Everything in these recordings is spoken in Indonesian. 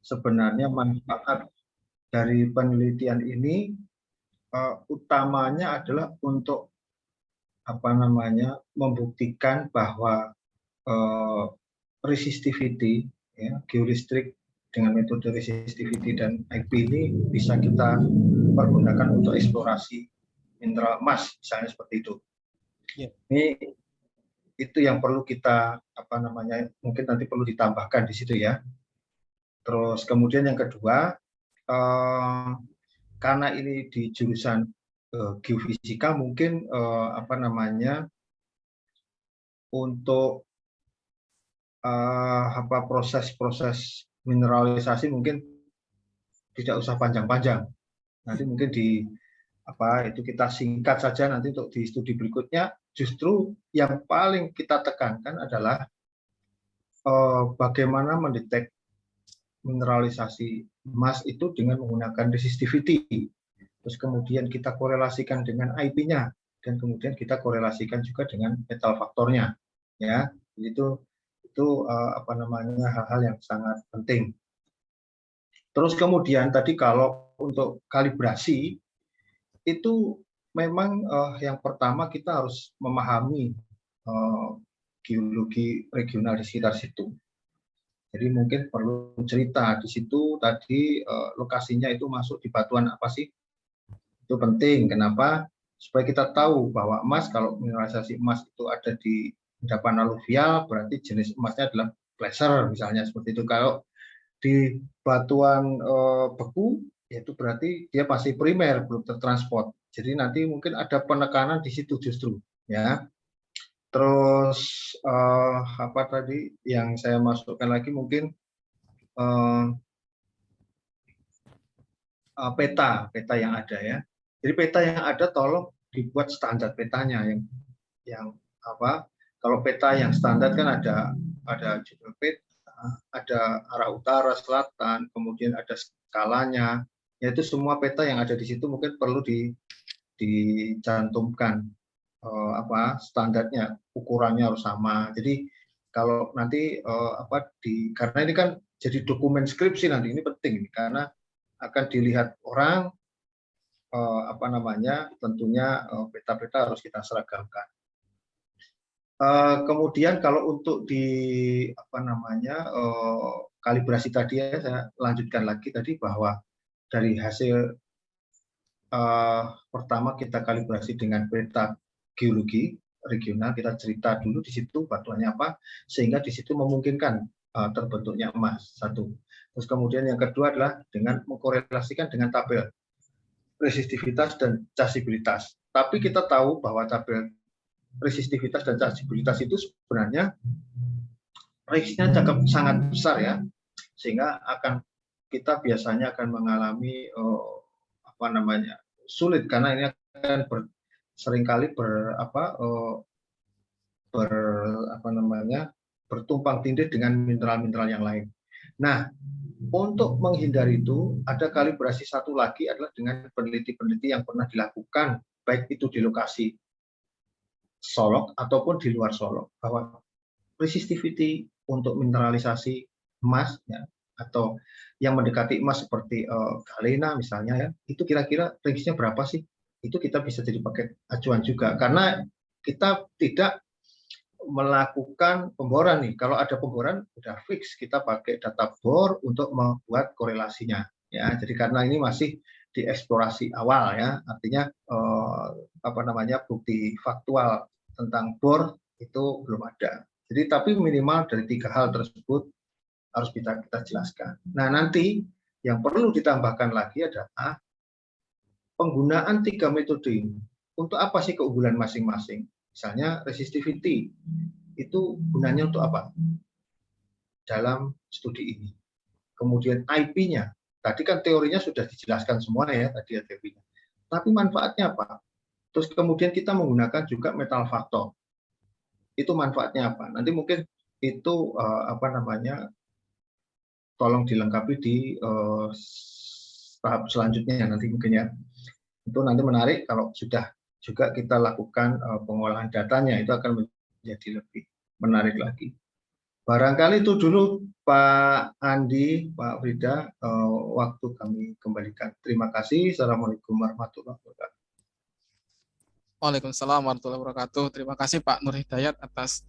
sebenarnya manfaat dari penelitian ini utamanya adalah untuk membuktikan bahwa resistivity, ya, geolistrik dengan metode resistivity dan IP ini bisa kita pergunakan untuk eksplorasi mineral emas, misalnya seperti itu. Ini itu yang perlu kita mungkin nanti perlu ditambahkan di situ ya. Terus kemudian yang kedua, karena ini di jurusan geofisika, mungkin untuk proses-proses mineralisasi mungkin tidak usah panjang-panjang. Nanti mungkin itu kita singkat saja nanti untuk di studi berikutnya. Justru yang paling kita tekankan adalah bagaimana mendetek mineralisasi emas itu dengan menggunakan resistivity. Terus kemudian kita korelasikan dengan IP-nya dan kemudian kita korelasikan juga dengan metal faktornya. Ya, itu hal-hal yang sangat penting. Terus kemudian tadi kalau untuk kalibrasi itu memang yang pertama kita harus memahami geologi regional di sekitar situ. Jadi mungkin perlu cerita di situ tadi lokasinya itu masuk di batuan apa sih? Itu penting. Kenapa? Supaya kita tahu bahwa emas, kalau mineralisasi emas itu ada di endapan aluvial, berarti jenis emasnya adalah placer misalnya seperti itu. Kalau di batuan beku, itu berarti dia masih primer, belum tertransport. Jadi nanti mungkin ada penekanan di situ justru, ya. Terus apa tadi yang saya masukkan lagi mungkin peta yang ada ya. Jadi peta yang ada tolong dibuat standar petanya yang kalau peta yang standar kan ada judul peta, ada arah utara, selatan, kemudian ada skalanya. Yaitu semua peta yang ada di situ mungkin perlu dicantumkan standarnya, ukurannya harus sama. Jadi kalau nanti karena ini kan jadi dokumen skripsi nanti, ini penting karena akan dilihat orang, tentunya peta-peta harus kita seragamkan. Kemudian kalau untuk di kalibrasi tadi ya, saya lanjutkan lagi tadi bahwa dari hasil pertama kita kalibrasi dengan peta geologi regional, kita cerita dulu di situ batuannya apa, sehingga di situ memungkinkan terbentuknya emas, satu. Terus kemudian yang kedua adalah dengan mengkorelasikan dengan tabel resistivitas dan casibilitas. Tapi kita tahu bahwa tabel resistivitas dan casibilitas itu sebenarnya risknya sangat besar ya, sehingga kita biasanya akan mengalami sulit karena ini akan seringkali bertumpang tindih dengan mineral-mineral yang lain. Nah, untuk menghindari itu ada kalibrasi satu lagi adalah dengan peneliti-peneliti yang pernah dilakukan baik itu di lokasi Solok ataupun di luar Solok, bahwa resistivity untuk mineralisasi emas ya, atau yang mendekati emas seperti galena misalnya ya, itu kira-kira range-nya berapa sih? Itu kita bisa jadi pakai acuan juga karena kita tidak melakukan pemboran nih. Kalau ada pemboran udah fix kita pakai data bor untuk membuat korelasinya ya. Jadi karena ini masih di eksplorasi awal ya, artinya bukti faktual tentang bor itu belum ada. Jadi tapi minimal dari 3 hal tersebut harus kita jelaskan. Nah, nanti yang perlu ditambahkan lagi adalah penggunaan 3 metode ini. Untuk apa sih keunggulan masing-masing? Misalnya resistivity, itu gunanya untuk apa? Dalam studi ini. Kemudian IP-nya, tadi kan teorinya sudah dijelaskan semua ya, tadi ya teorinya. Tapi manfaatnya apa? Terus kemudian kita menggunakan juga metal faktor. Itu manfaatnya apa? Nanti mungkin itu tolong dilengkapi di tahap selanjutnya nanti mungkin ya. Itu nanti menarik kalau sudah juga kita lakukan pengolahan datanya, itu akan menjadi lebih menarik lagi. Barangkali itu dulu Pak Andi, Pak Frida, waktu kami kembalikan. Terima kasih. Assalamualaikum warahmatullahi wabarakatuh. Waalaikumsalam warahmatullahi wabarakatuh. Terima kasih Pak Nur Hidayat atas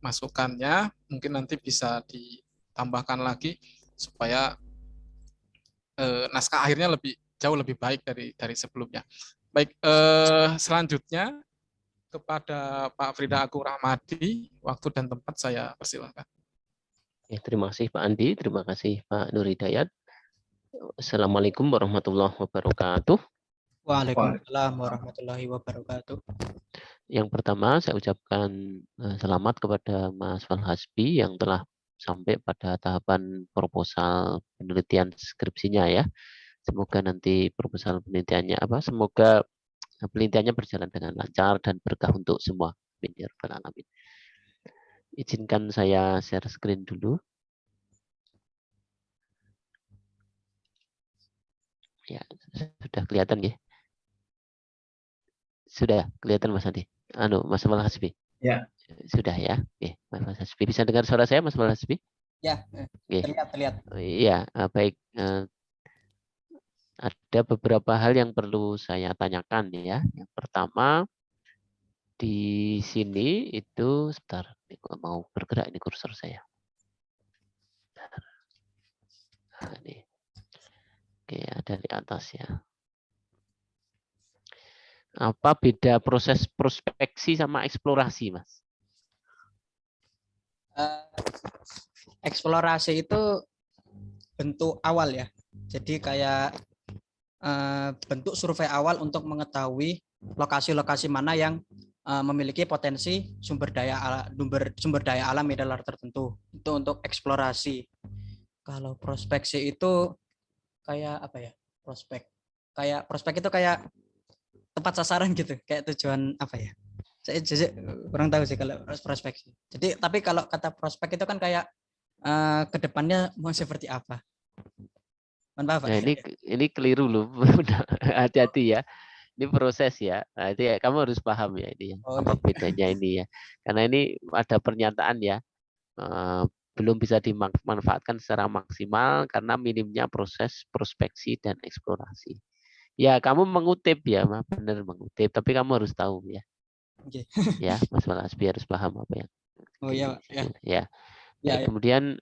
masukannya. Mungkin nanti bisa ditambahkan lagi supaya naskah akhirnya jauh lebih baik dari sebelumnya. Baik, selanjutnya kepada Pak Frida Agung Rahmadi, waktu dan tempat saya persilahkan. Terima kasih Pak Andi, terima kasih Pak Nur Hidayat. Assalamualaikum warahmatullahi wabarakatuh. Waalaikumsalam warahmatullahi wabarakatuh. Yang pertama saya ucapkan selamat kepada Mas Walhasbi yang telah sampai pada tahapan proposal penelitian skripsinya ya. Semoga nanti proposal penelitiannya semoga penelitiannya berjalan dengan lancar dan berkah untuk semua. Amin ya rabbal alamin. Izinkan saya share screen dulu. Ya, sudah kelihatan ya? Sudah kelihatan Mas Andi? Mas Walhasbi? Ya. Sudah ya? Oke, Mas Walhasbi. Bisa dengar suara saya Mas Walhasbi? Ya, terlihat. Iya, baik. Ada beberapa hal yang perlu saya tanyakan ya. Yang pertama, di sini itu, sebentar, ini mau bergerak ini kursor saya. Nah, ini. Oke, ada di atas ya. Apa beda proses prospeksi sama eksplorasi, Mas? Eksplorasi itu bentuk awal ya. Jadi kayak bentuk survei awal untuk mengetahui lokasi-lokasi mana yang memiliki potensi sumber daya alam mineral tertentu. Itu untuk eksplorasi. Kalau prospeksi itu kayak apa ya? Prospek itu kayak tempat sasaran gitu, kayak tujuan apa ya? Saya kurang tahu sih kalau prospek. Jadi tapi kalau kata prospek itu kan kayak kedepannya mau seperti apa? Nah, ini keliru loh, hati-hati ya. Ini proses ya. Nah, itu ya, kamu harus paham ya ini apa bedanya ini ya. Karena ini ada pernyataan ya, belum bisa dimanfaatkan secara maksimal karena minimnya proses prospeksi dan eksplorasi. Ya, kamu mengutip ya, benar mengutip, tapi kamu harus tahu ya. Okay. Ya, Mas Walhasbi harus paham apa yang. Ya. Kemudian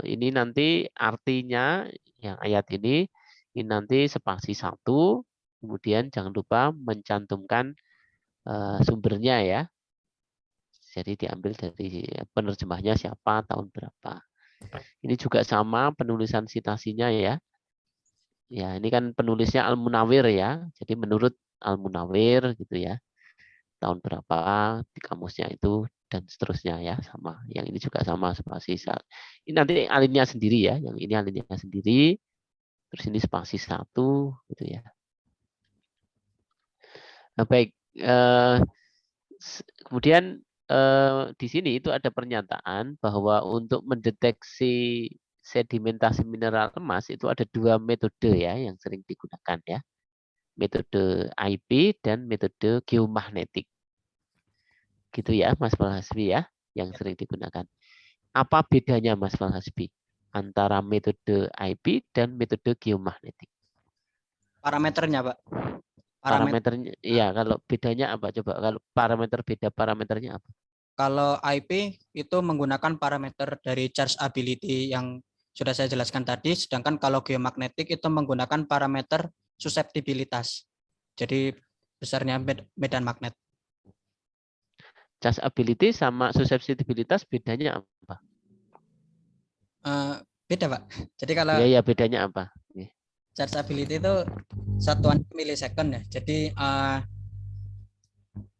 ini nanti artinya yang ayat ini nanti spasi 1, kemudian jangan lupa mencantumkan sumbernya ya. Jadi diambil dari penerjemahnya siapa, tahun berapa. Ini juga sama penulisan citasinya ya. Ya, ini kan penulisnya Al-Munawir ya. Jadi menurut Al-Munawir gitu ya. Tahun berapa di kamusnya itu dan seterusnya ya, sama. Yang ini juga sama spasi. Ini nanti alinea sendiri ya. Yang ini alinea sendiri. Terus ini spasi 1 gitu ya. Nah, baik. Kemudian di sini itu ada pernyataan bahwa untuk mendeteksi sedimentasi mineral emas itu ada 2 metode ya yang sering digunakan ya. Metode IP dan metode geomagnetik. Gitu ya Mas Walhasbi ya, yang sering digunakan. Apa bedanya Mas Walhasbi antara metode IP dan metode geomagnetik? Parameternya, Pak. Parameternya, iya, kalau bedanya apa coba? Kalau parameternya apa? Kalau IP itu menggunakan parameter dari chargeability yang sudah saya jelaskan tadi, sedangkan kalau geomagnetik itu menggunakan parameter susceptibilitas. Jadi besarnya medan magnet. Chargeability sama susceptibilitas bedanya apa? Beda, Pak. Jadi kalau ya bedanya apa? Chargeability itu satuan milisecond ya. Jadi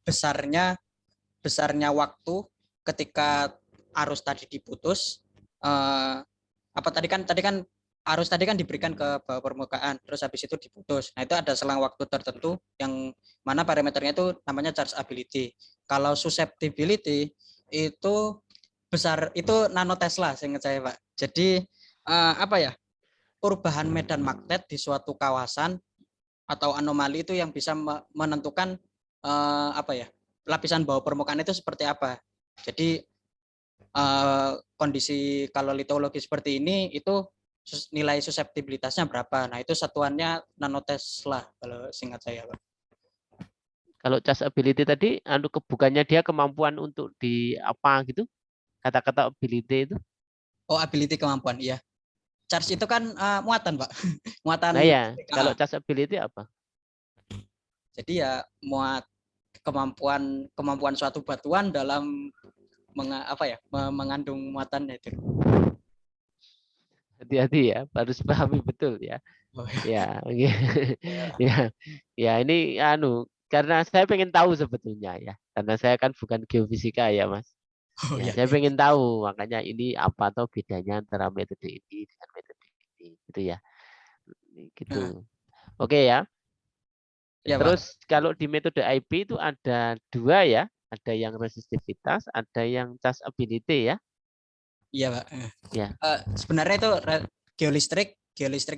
besarnya waktu ketika arus tadi diputus, tadi kan arus tadi kan diberikan ke bawah permukaan, terus habis itu diputus. Nah, itu ada selang waktu tertentu yang mana parameternya itu namanya chargeability. Kalau susceptibility itu nanotesla seingat saya, Pak. Jadi perubahan medan magnet di suatu kawasan atau anomali itu yang bisa menentukan lapisan bawah permukaan itu seperti apa. Jadi kondisi kalau litologi seperti ini itu nilai suseptibilitasnya berapa. Nah, itu satuannya nanotesla kalau singkat saya, Pak. Kalau charge ability tadi, bukannya dia kemampuan untuk di apa gitu? Kata-kata ability itu? Oh, ability kemampuan, iya. Charge itu kan muatan, Pak. Muatan. Nah ya, kalau charge ability apa? Jadi ya muat kemampuan suatu batuan dalam mengandung muatannya itu. Hati-hati ya, harus pahami betul ya. Oh, Ya, ya, ya ini karena saya pengen tahu sebetulnya ya, karena saya kan bukan geofisika ya Mas. oh, Ya, ya. saya pengen tahu, makanya ini apa atau bedanya antara metode ini dengan metode ini, gitu ya. Gitu. Oke ya. Ya, Pak. Terus kalau di metode IP itu ada dua ya, ada yang resistivitas, ada yang charge ability ya. Iya, Pak. Ya. Sebenarnya itu geolistrik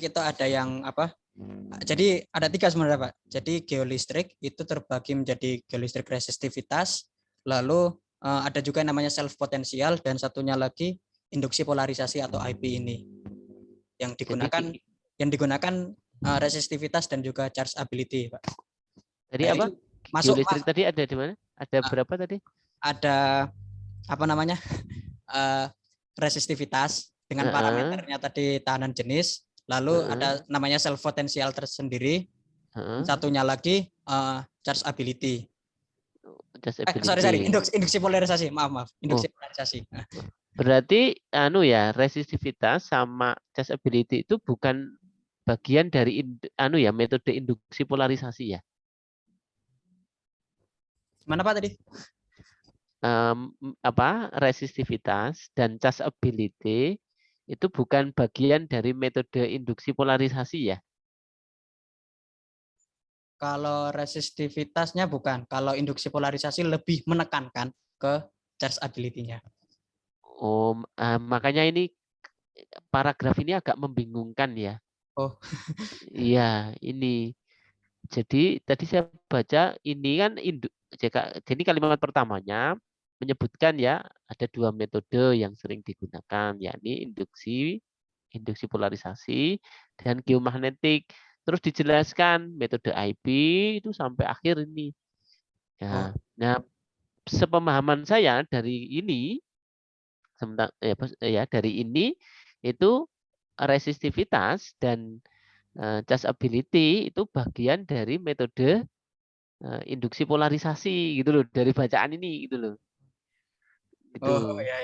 itu ada yang apa? Jadi ada 3 sebenarnya, Pak. Jadi geolistrik itu terbagi menjadi geolistrik resistivitas, lalu ada juga yang namanya self potensial, dan satunya lagi induksi polarisasi atau IP ini yang digunakan resistivitas dan juga charge ability, Pak. Jadi Nah, apa? Masuk Geolistrik tadi ada di mana? Ada berapa tadi? Ada apa namanya? Resistivitas dengan parameternya tadi tahanan jenis, lalu ada namanya self potensial tersendiri, satunya lagi charge ability. Induksi polarisasi, maaf, induksi polarisasi. Berarti ya, resistivitas sama charge ability itu bukan bagian dari metode induksi polarisasi ya. Mana Pak tadi? Resistivitas dan charge ability itu bukan bagian dari metode induksi polarisasi ya? Kalau resistivitasnya bukan, kalau induksi polarisasi lebih menekankan ke charge ability-nya. Makanya ini paragraf ini agak membingungkan ya. Oh. Iya, ini. Jadi tadi saya baca ini kan jadi kalimat pertamanya menyebutkan ya ada 2 metode yang sering digunakan, yakni induksi polarisasi dan geomagnetik. Terus dijelaskan metode IP itu sampai akhir ini. Nah, sepemahaman saya dari ini dari ini itu resistivitas dan charge ability itu bagian dari metode induksi polarisasi gitu loh, dari bacaan ini gitu loh. Gitu. Oh ya.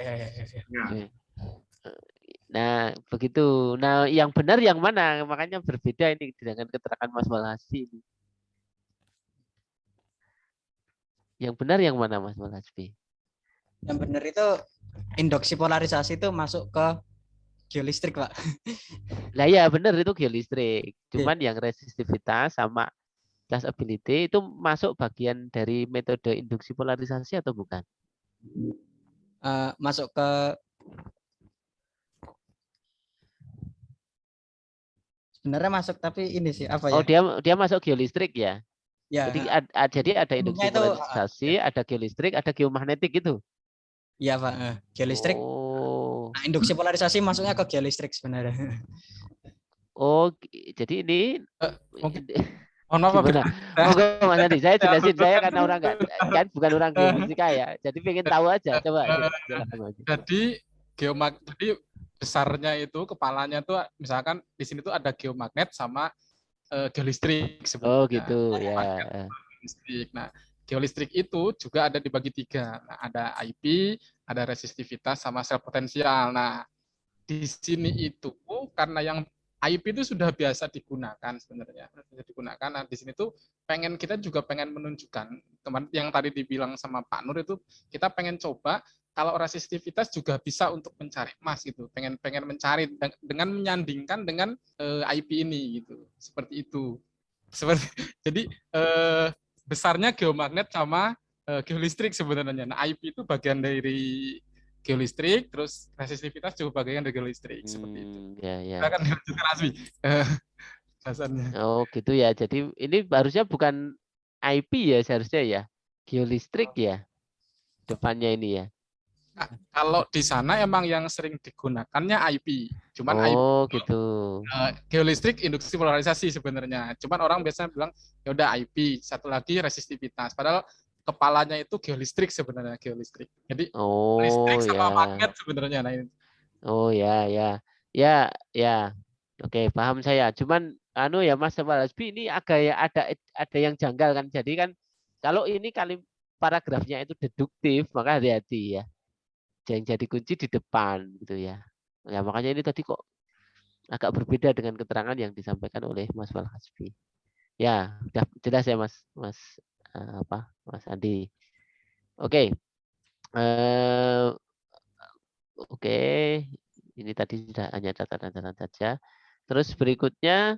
Nah, begitu. Nah, yang benar yang mana? Makanya berbeda ini dengan keterangan Mas Walhasbi ini. Yang benar yang mana Mas Walhasbi? Yang benar itu induksi polarisasi itu masuk ke geolistrik, Pak. Lah ya benar itu geolistrik. Cuman yang resistivitas sama charge ability itu masuk bagian dari metode induksi polarisasi atau bukan? Masuk ke sebenarnya masuk, tapi ini sih apa ya? Oh, dia masuk geolistrik ya? Ya. Jadi ada induksi polarisasi, ada geolistrik, ada geomagnetik gitu. Iya, Pak. Geolistrik. Nah, induksi polarisasi masuknya ke geolistrik sebenarnya. Oh, jadi ini mohon maaf Pak. Mas Andi, saya jelasin, saya karena orang kan bukan orang geofisika ya. Jadi pengen tahu aja, coba. Jadi besarnya itu kepalanya tuh misalkan di sini tuh ada geomagnet sama geolistrik sebenarnya. Oh gitu ya. Nah, geolistrik itu juga ada dibagi 3. Nah, ada IP, ada resistivitas sama self potensial. Nah, di sini itu karena yang IP itu sudah biasa digunakan sebenarnya. Sudah digunakan. Nah, di sini tuh kita juga pengen menunjukkan kemarin yang tadi dibilang sama Pak Nur itu kita pengen coba kalau resistivitas juga bisa untuk mencari emas gitu. Pengen mencari dengan menyandingkan dengan IP ini gitu. Seperti itu. Jadi besarnya geomagnet sama geolistrik sebenarnya. Nah, IP itu bagian dari geolistrik, terus resistivitas juga bagian dari geolistrik seperti itu. Ya. Akan dilanjutkan Asmi. Dasarnya. Oh gitu ya. Jadi ini harusnya bukan IP ya seharusnya ya. Geolistrik ya. Depannya ini ya. Nah, kalau di sana emang yang sering digunakannya IP. Cuman IP Oh, gitu. geolistrik induksi polarisasi sebenarnya. Cuman orang biasanya bilang ya udah IP, satu lagi resistivitas. Padahal kepalanya itu geolistrik sebenarnya, geolistrik. Jadi listrik Oh, sama magnet ya. sebenarnya. Nah, ini. Oh, ya, ya. Ya, ya. Oke, paham saya. Cuman anu ya Mas Hasbi, ini agak ya ada yang janggal kan. Jadi kan kalau ini kali paragrafnya itu deduktif, maka hati-hati ya. Yang jadi kunci di depan gitu ya. Ya makanya ini tadi kok agak berbeda dengan keterangan yang disampaikan oleh Mas Hasbi. Ya, sudah jelas ya Mas Mas Mas Andi. Oke. Eh, oke. Ini tadi sudah hanya catatan-catatan saja. Terus berikutnya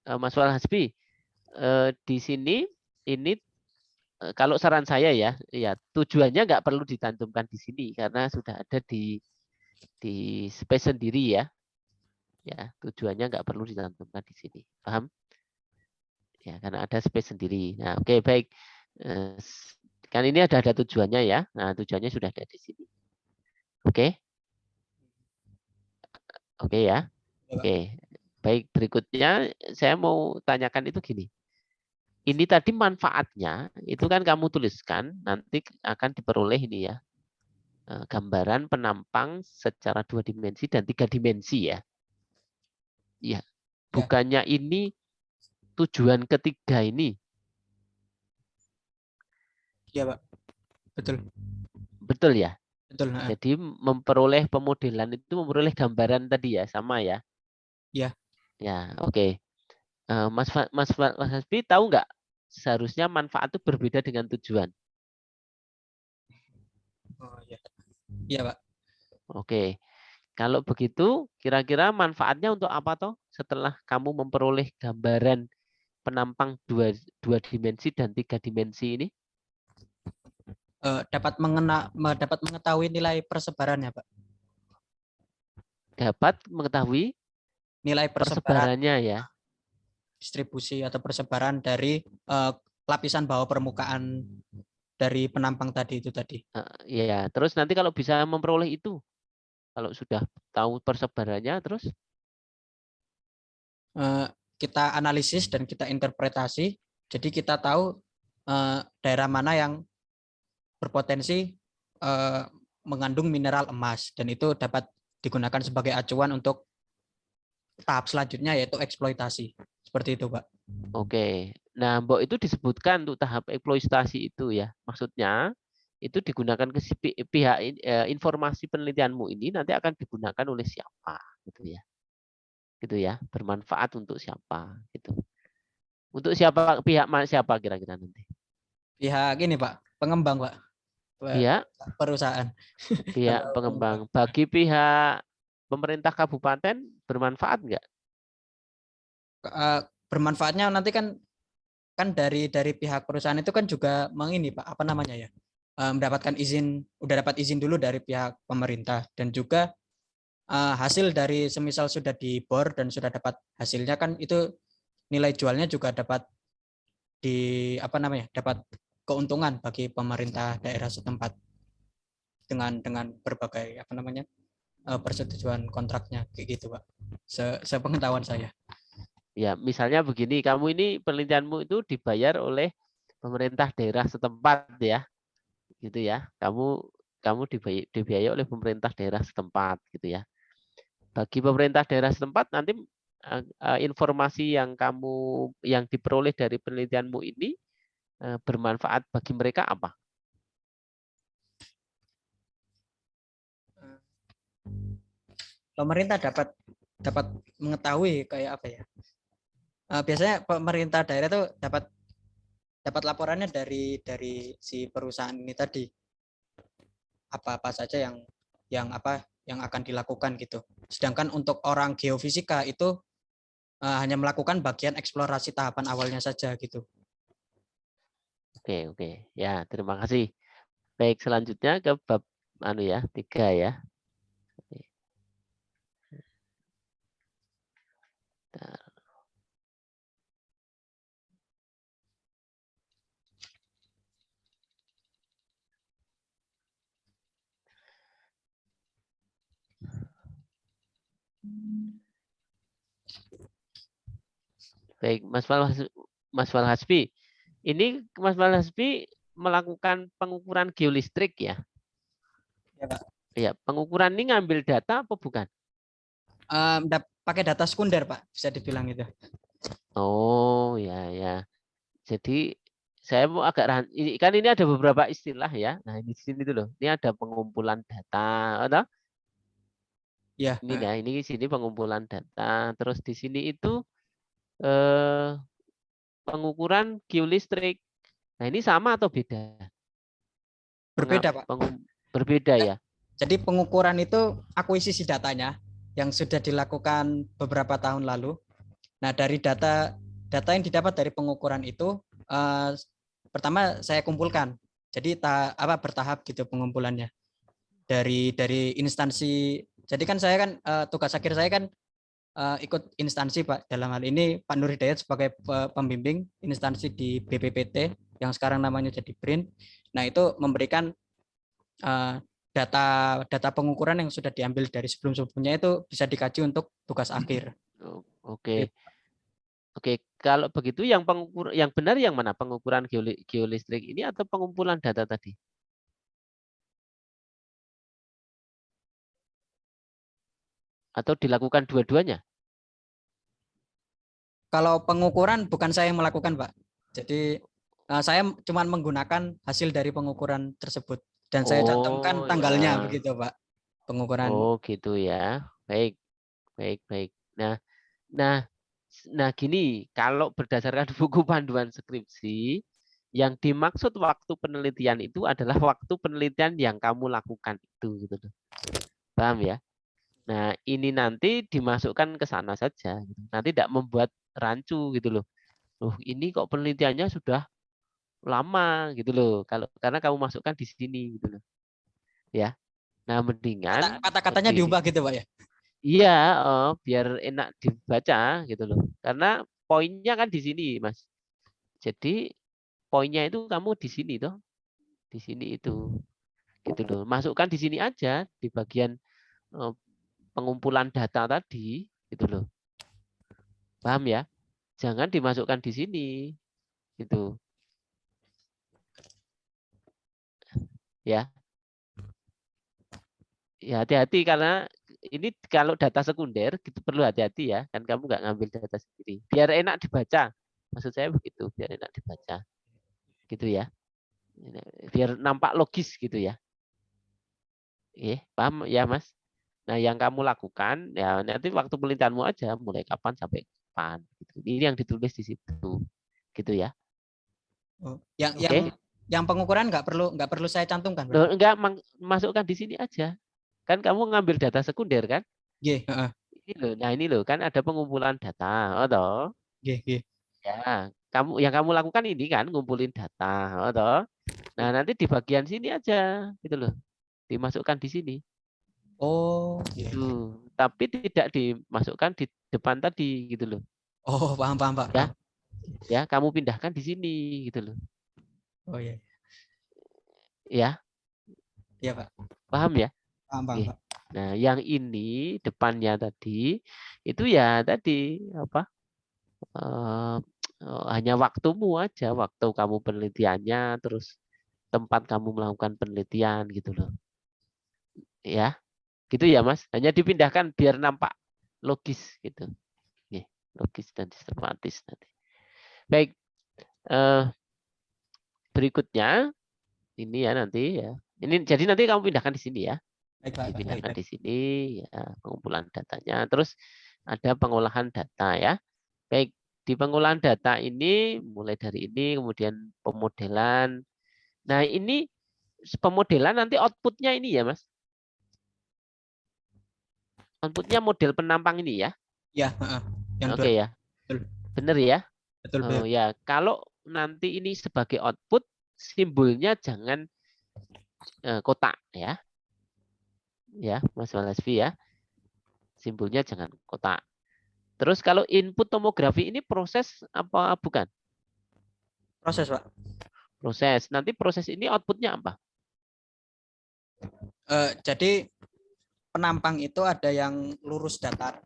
Mas Hasbi, di sini ini kalau saran saya ya, ya tujuannya nggak perlu ditantumkan di sini karena sudah ada di space sendiri ya. Ya, tujuannya nggak perlu ditantumkan di sini. Paham? Ya, karena ada space sendiri. Nah, oke baik. Kan ini ada tujuannya ya. Nah, tujuannya sudah ada di sini. Oke, oke ya. Oke, baik. Berikutnya saya mau tanyakan itu gini. Ini tadi manfaatnya itu kan kamu tuliskan nanti akan diperoleh ini ya gambaran penampang secara 2 dimensi dan 3 dimensi ya. Ya, Ya. bukannya ini tujuan ketiga ini. Iya, Pak. Betul. Betul ya? Betul. Nah. Jadi memperoleh pemodelan itu memperoleh gambaran tadi ya, sama ya? Ya. Ya, oke. Mas Hasbi tahu nggak seharusnya manfaat itu berbeda dengan tujuan? Oh, iya. Iya, Pak. Oke. Kalau begitu, kira-kira manfaatnya untuk apa toh? Setelah kamu memperoleh gambaran penampang dua dimensi dan 3 dimensi ini? Dapat mengetahui nilai persebarannya, Pak. Dapat mengetahui Nilai persebaran persebarannya ya. distribusi atau persebaran dari lapisan bawah permukaan dari penampang tadi itu tadi. Ya, terus nanti kalau bisa memperoleh itu, kalau sudah tahu persebarannya, terus Kita analisis dan kita interpretasi. Jadi kita tahu daerah mana yang berpotensi mengandung mineral emas dan itu dapat digunakan sebagai acuan untuk tahap selanjutnya yaitu eksploitasi. Seperti itu, Pak. oke. Nah, Mbok itu disebutkan untuk tahap eksploitasi itu ya. Maksudnya itu digunakan ke pihak informasi penelitianmu ini nanti akan digunakan oleh siapa gitu ya. Gitu ya, bermanfaat untuk siapa gitu. Untuk siapa siapa kira-kira nanti? Pihak ini, Pak, pengembang, Pak. Pihak Perusahaan. pihak pengembang. Bagi pihak pemerintah kabupaten bermanfaat enggak? Bermanfaatnya nanti kan dari pihak perusahaan itu kan juga mengini, Pak, apa namanya ya? Mendapatkan izin, udah dapat izin dulu dari pihak pemerintah dan juga hasil dari semisal sudah dibor dan sudah dapat hasilnya kan itu nilai jualnya juga dapat dapat keuntungan bagi pemerintah daerah setempat dengan berbagai persetujuan kontraknya kayak gitu, Pak. Sepengetahuan saya. Ya, misalnya begini, kamu ini penelitianmu itu dibayar oleh pemerintah daerah setempat ya. Gitu ya. Kamu dibiayai oleh pemerintah daerah setempat gitu ya. Bagi pemerintah daerah setempat nanti informasi yang diperoleh dari penelitianmu ini bermanfaat bagi mereka apa? Pemerintah dapat mengetahui kayak apa ya? Biasanya pemerintah daerah itu dapat laporannya dari si perusahaan ini tadi. Apa-apa saja yang akan dilakukan gitu. Sedangkan untuk orang geofisika itu hanya melakukan bagian eksplorasi tahapan awalnya saja gitu. Oke, oke. Ya, terima kasih. Baik, selanjutnya ke bab 3 ya. Baik, Mas Walhasbi. Ini Mas Walhasbi melakukan pengukuran geolistrik ya? Ya, Pak. Ya, pengukuran ini ngambil data apa bukan? Pakai data sekunder, Pak, bisa dibilang itu. Oh, ya ya. Jadi saya mau agak ini ada beberapa istilah ya. Nah, ini di sini tuh loh. Ini ada pengumpulan data, atau? Ya. Ini ya, ini di sini pengumpulan data. Terus di sini itu pengukuran geolistrik. Nah, ini sama atau beda? Berbeda, Pak. Berbeda ya. Jadi pengukuran itu akuisisi datanya yang sudah dilakukan beberapa tahun lalu. Nah, dari data yang didapat dari pengukuran itu pertama saya kumpulkan. Jadi bertahap gitu pengumpulannya. Dari instansi. Jadi kan saya kan tugas akhir saya kan ikut instansi, Pak. Dalam hal ini Pak Nur Hidayat sebagai pembimbing instansi di BPPT yang sekarang namanya jadi BRIN. Nah, itu memberikan data pengukuran yang sudah diambil dari sebelum-sebelumnya itu bisa dikaji untuk tugas akhir. Oke. Oke, kalau begitu yang benar yang mana? Pengukuran geolistrik ini atau pengumpulan data tadi? Atau dilakukan dua-duanya? Kalau pengukuran bukan saya yang melakukan, Pak. Jadi saya cuma menggunakan hasil dari pengukuran tersebut dan saya cantumkan tanggalnya begitu, Pak. Pengukuran. Oh, gitu ya. Baik. Nah, gini, kalau berdasarkan buku panduan skripsi, yang dimaksud waktu penelitian itu adalah waktu penelitian yang kamu lakukan itu, gitu loh. Paham ya? Nah, ini nanti dimasukkan ke sana saja. Nanti tidak membuat rancu gitu loh. Ini kok penelitiannya sudah lama gitu loh. Karena kamu masukkan di sini gitu loh. Ya. Nah, mendingan kata-katanya diubah gitu, Pak ya. Iya, biar enak dibaca gitu loh. Karena poinnya kan di sini, Mas. Jadi poinnya itu kamu di sini toh. Di sini itu. Gitu loh. Masukkan di sini aja di bagian pengumpulan data tadi gitu loh. Paham ya? Jangan dimasukkan di sini. Gitu. Ya. Ya, hati-hati karena ini kalau data sekunder gitu perlu hati-hati ya, kan kamu nggak ngambil data sendiri biar enak dibaca, maksud saya begitu, biar enak dibaca gitu ya, biar nampak logis gitu ya. Paham ya Mas? Nah, yang kamu lakukan ya nanti waktu penelitianmu aja mulai kapan sampai kapan gitu. Ini yang ditulis di situ gitu ya. Yang pengukuran nggak perlu saya cantumkan. Loh, enggak, masukkan di sini aja. Kan kamu ngambil data sekunder kan? Nah, ini loh kan ada pengumpulan data, atau? Ya, yang kamu lakukan ini kan ngumpulin data, atau? Nah, nanti di bagian sini aja gitu loh. Dimasukkan di sini. Oh, gitu. Tapi tidak dimasukkan di depan tadi gitu loh. Oh, paham Pak. Ya. Ya, kamu pindahkan di sini gitu loh. Oh iya. Ya. Iya, Pak. Paham ya? Paham, Pak. Nah, yang ini depannya tadi itu ya tadi apa? Hanya waktumu aja, waktu kamu penelitiannya, terus tempat kamu melakukan penelitian gitu loh. Ya. Gitu ya, Mas. Hanya dipindahkan biar nampak logis gitu. Logis dan sistematis nanti. Baik. Berikutnya ini ya nanti ya. Ini jadi nanti kamu pindahkan di sini ya. Dipindahkan di sini ya, pengumpulan datanya. Terus ada pengolahan data ya. Baik, di pengolahan data ini mulai dari ini kemudian pemodelan. Nah, ini pemodelan nanti outputnya ini ya, Mas. Outputnya model penampang ini ya. Ya, Oke ya. Benar ya? Betul. Ya, kalau nanti ini sebagai output simbolnya jangan kotak ya. Ya, Mas Walasvi ya. Simbolnya jangan kotak. Terus kalau input tomografi ini proses apa bukan? Proses, Pak. Proses. Nanti proses ini outputnya apa? Jadi penampang itu ada yang lurus datar,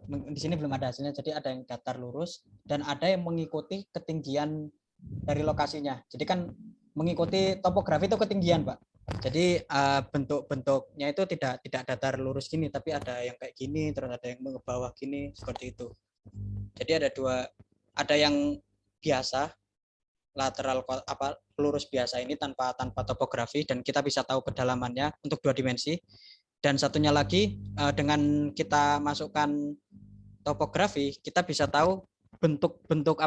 di sini belum ada hasilnya. Jadi ada yang datar lurus dan ada yang mengikuti ketinggian dari lokasinya. Jadi kan mengikuti topografi itu ketinggian, Pak. Jadi bentuk-bentuknya itu tidak datar lurus gini, tapi ada yang kayak gini, terus ada yang ke bawah gini, seperti itu. Jadi ada yang biasa lateral lurus biasa ini tanpa topografi dan kita bisa tahu kedalamannya untuk 2 dimensi. Dan satunya lagi dengan kita masukkan topografi, kita bisa tahu bentuk bentuk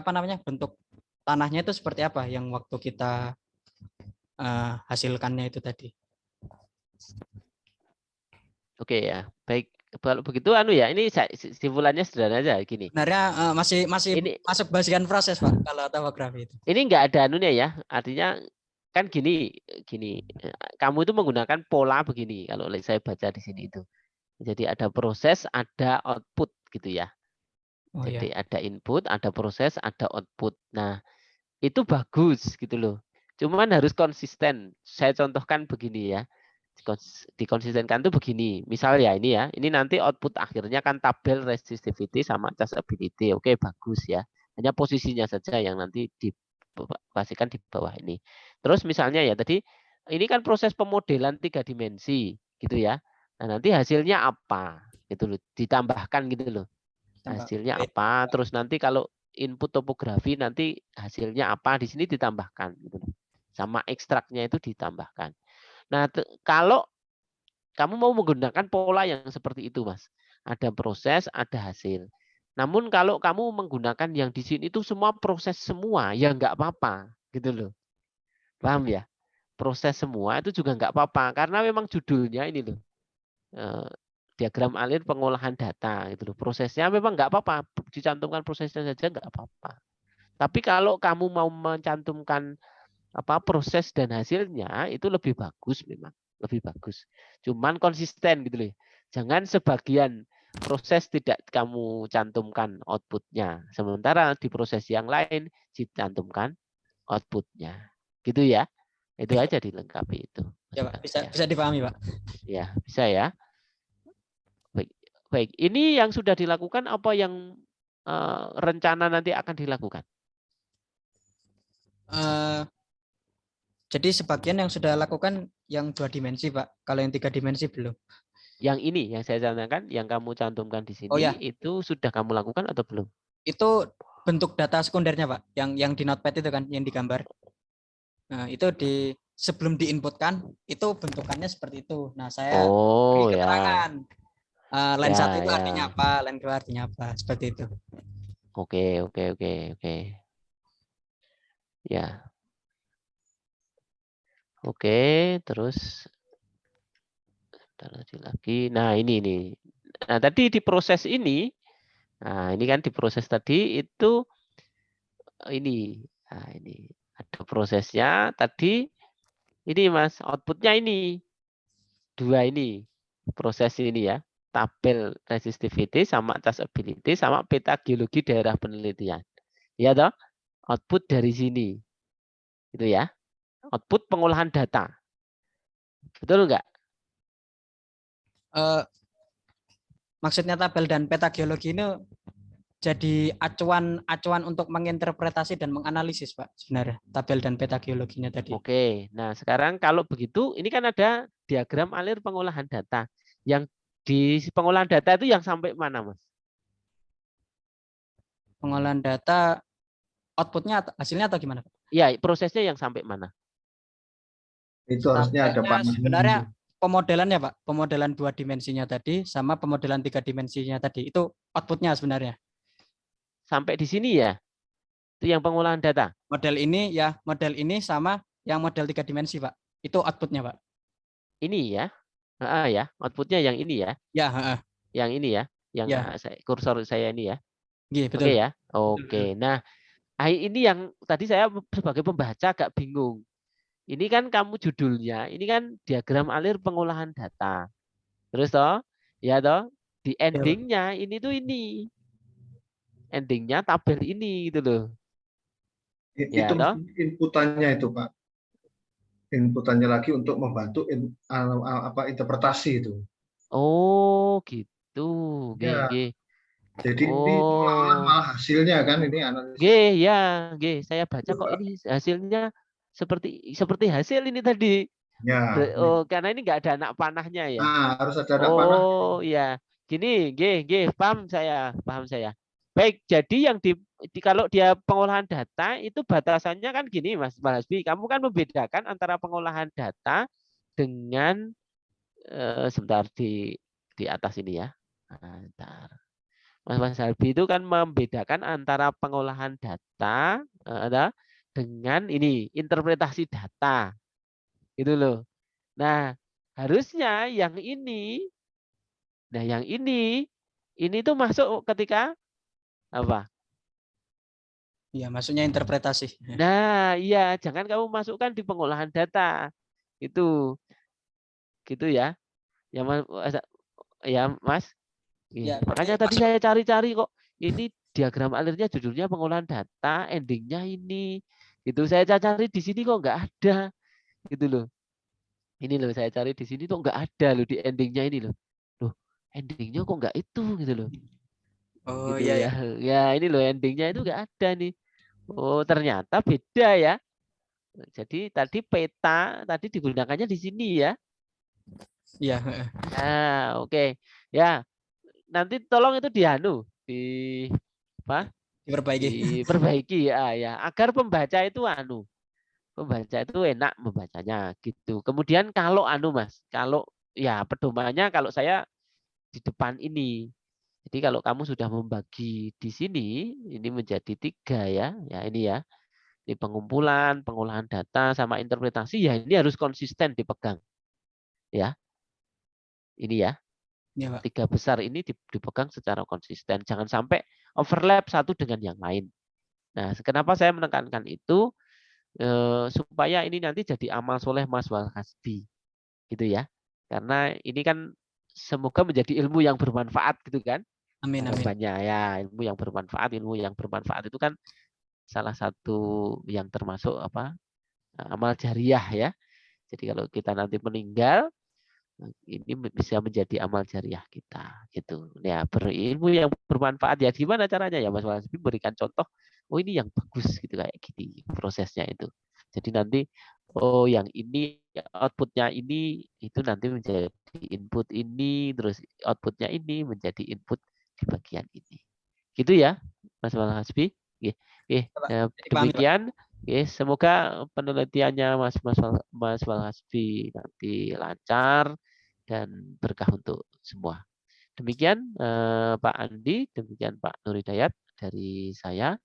tanahnya itu seperti apa yang waktu kita hasilkannya itu tadi. Oke ya, baik. Kalau begitu ini simpulannya sederhana aja gini. Sebenarnya masih Ini masuk bagian proses, Pak, kalau topografi itu. ini enggak ada ya, artinya kan gini, kamu itu menggunakan pola begini kalau saya baca di sini itu. Jadi ada proses, ada output gitu ya. Jadi ada input, ada proses, ada output. Nah, itu bagus gitu loh. Cuman harus konsisten. Saya contohkan begini ya. Dikonsistenkan tuh begini. Misal ya ini nanti output akhirnya kan tabel resistivity sama accessibility. Oke, bagus ya. Hanya posisinya saja yang nanti dipastikan di bawah ini. Terus misalnya ya tadi ini kan proses pemodelan 3 dimensi gitu ya. Nah, nanti hasilnya apa? Gitu loh, ditambahkan gitu loh. Hasilnya apa? Terus nanti kalau input topografi nanti hasilnya apa? Di sini ditambahkan gitu loh. Sama ekstraknya itu ditambahkan. Nah, kalau kamu mau menggunakan pola yang seperti itu, Mas. Ada proses, ada hasil. Namun kalau kamu menggunakan yang di sini itu semua proses semua, ya nggak apa-apa, gitu loh. Paham ya? Proses semua itu juga nggak apa-apa, karena memang judulnya ini loh. Diagram alir pengolahan data, gitu loh. Prosesnya memang nggak apa-apa, dicantumkan prosesnya saja nggak apa-apa. Tapi kalau kamu mau mencantumkan proses dan hasilnya itu lebih bagus memang, lebih bagus. Cuman konsisten gitu loh. Jangan sebagian proses tidak kamu cantumkan outputnya, sementara di proses yang lain dicantumkan outputnya, gitu ya. Itu aja dilengkapi itu. Ya, Pak. Bisa dipahami, Pak. Ya, bisa ya. Baik. Ini yang sudah dilakukan apa yang rencana nanti akan dilakukan? Jadi sebagian yang sudah lakukan yang 2 dimensi, Pak. Kalau yang 3 dimensi belum. Yang ini yang saya cantumkan, yang kamu cantumkan di sini, itu sudah kamu lakukan atau belum? Itu bentuk data sekundernya, Pak. Yang di Notepad itu kan, yang digambar. Nah, itu sebelum diinputkan, itu bentukannya seperti itu. Nah, saya beri keterangan. Line 1 itu artinya apa, line 2 artinya apa, seperti itu. Oke. Ya. Oke, terus lagi. Nah, ini. Nah, tadi di proses ini, nah ini kan di proses tadi itu ini. Nah, ini ada prosesnya tadi. Ini Mas, outputnya ini. 2 ini. Proses ini ya. Tabel resistivity sama accessibility sama peta geologi daerah penelitian. Ya toh? Output dari sini. Gitu ya. Output pengolahan data. Betul enggak? Maksudnya tabel dan peta geologi ini jadi acuan untuk menginterpretasi dan menganalisis, Pak, sebenarnya tabel dan peta geologinya tadi. Oke, nah sekarang kalau begitu ini kan ada diagram alir pengolahan data. Yang di pengolahan data itu yang sampai mana, Mas? Pengolahan data outputnya hasilnya atau gimana, Pak? Ya, prosesnya yang sampai mana? Itu harusnya ada Pak. Sebenarnya pemodelannya, Pak, pemodelan 2 dimensinya tadi sama pemodelan 3 dimensinya tadi itu outputnya sebenarnya. Sampai di sini ya? Itu yang pengolahan data? Model ini sama yang model 3 dimensi, Pak. Itu outputnya, Pak. Ini ya? Ya, outputnya yang ini ya? Ya, Yang ini ya? Yang kursor saya ini ya? Iya, betul. Oke ya? Oke, nah ini yang tadi saya sebagai pembaca agak bingung. Ini kan kamu judulnya, ini kan diagram alir pengolahan data. Terus toh, ya toh, di endingnya ini tuh ini. Endingnya tabel ini gitu loh. Ya, itu inputannya itu, Pak. Inputannya lagi untuk membantu interpretasi itu. Oh, gitu. Ya. Jadi ini seolah-olah Oh, malah hasilnya kan ini analisis. ya, saya baca kok ini hasilnya seperti hasil ini tadi. Ya, Karena ini nggak ada anak panahnya ya. nah, harus ada anak panah. Oh ya, gini, paham saya. Baik, jadi yang kalau dia pengolahan data itu batasannya kan gini, Mas Hasbi, kamu kan membedakan antara pengolahan data dengan sebentar di atas ini ya. Bentar. Mas Hasbi itu kan membedakan antara pengolahan data dengan ini interpretasi data, gitu loh. Nah, harusnya yang ini tuh masuk ketika apa? Ya, maksudnya interpretasi. Nah, iya, jangan kamu masukkan di pengolahan data. Itu, gitu ya. Ya, Mas, ya, Mas. Ya, Makanya berarti tadi masuk. saya cari-cari kok. Ini diagram alirnya judulnya pengolahan data, endingnya ini. Itu saya cari di sini kok nggak ada, gitu loh. Ini loh saya cari di sini tuh nggak ada loh di endingnya ini loh. Loh, endingnya kok nggak itu gitu loh. Oh Gitu iya, ya. ya. Ya ini loh endingnya itu nggak ada nih. Oh ternyata beda ya. Jadi tadi peta tadi digunakannya di sini ya. Iya, Nah oke. Ya nanti tolong itu di apa? diperbaiki. Diperbaiki ya agar pembaca itu enak membacanya gitu. Kemudian kalau Mas, kalau ya pedomannya kalau saya di depan ini. Jadi kalau kamu sudah membagi di sini, ini menjadi 3 ya ini ya. Di pengumpulan, pengolahan data, sama interpretasi, ya ini harus konsisten dipegang. Ya, ini ya. Ya, Pak. 3 besar ini dipegang secara konsisten. Jangan sampai overlap satu dengan yang lain. Nah, kenapa saya menekankan itu? Supaya ini nanti jadi amal soleh Mas Walhasbi. Gitu ya. Karena ini kan semoga menjadi ilmu yang bermanfaat gitu kan. Amin, amin. Harapannya ya ilmu yang bermanfaat itu kan salah satu yang termasuk amal jariah ya. Jadi kalau kita nanti meninggal ini bisa menjadi amal jariah kita gitu. Ya berilmu yang bermanfaat ya gimana caranya ya Mas Walhasbi berikan contoh. Oh ini yang bagus gitu kayak gini prosesnya itu. Jadi nanti oh yang ini outputnya ini itu nanti menjadi input ini terus outputnya ini menjadi input di bagian ini. Gitu ya Mas Walhasbi. Pak. Jadi paham ya, Pak. Demikian. Semoga penelitiannya Mas Walhasbi nanti lancar dan berkah untuk semua. Demikian Pak Andi, demikian Pak Nur Hidayat dari saya.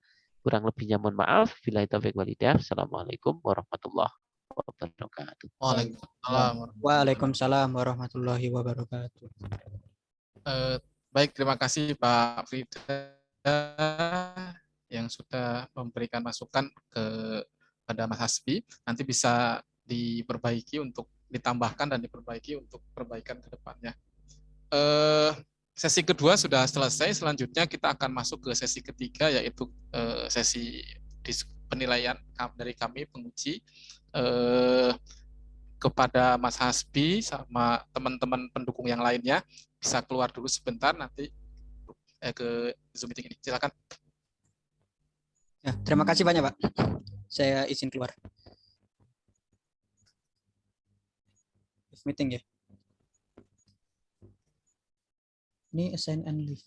Kurang lebihnya mohon maaf. Billahi taufiq wal hidayah. Assalamualaikum warahmatullahi wabarakatuh. Waalaikumsalam. Waalaikumsalam warahmatullahi wabarakatuh. Baik, terima kasih Pak Frida yang sudah memberikan masukan kepada Mas Hasbi. Nanti bisa diperbaiki untuk ditambahkan dan diperbaiki untuk perbaikan ke depannya. Sesi kedua sudah selesai. Selanjutnya kita akan masuk ke sesi ketiga, yaitu sesi penilaian dari kami penguji kepada Mas Hasbi sama teman-teman pendukung yang lainnya. Bisa keluar dulu sebentar, nanti ke Zoom meeting ini. Silakan. Ya, terima kasih banyak, Pak. Saya izin keluar. Meeting ya. Ini assign and leave.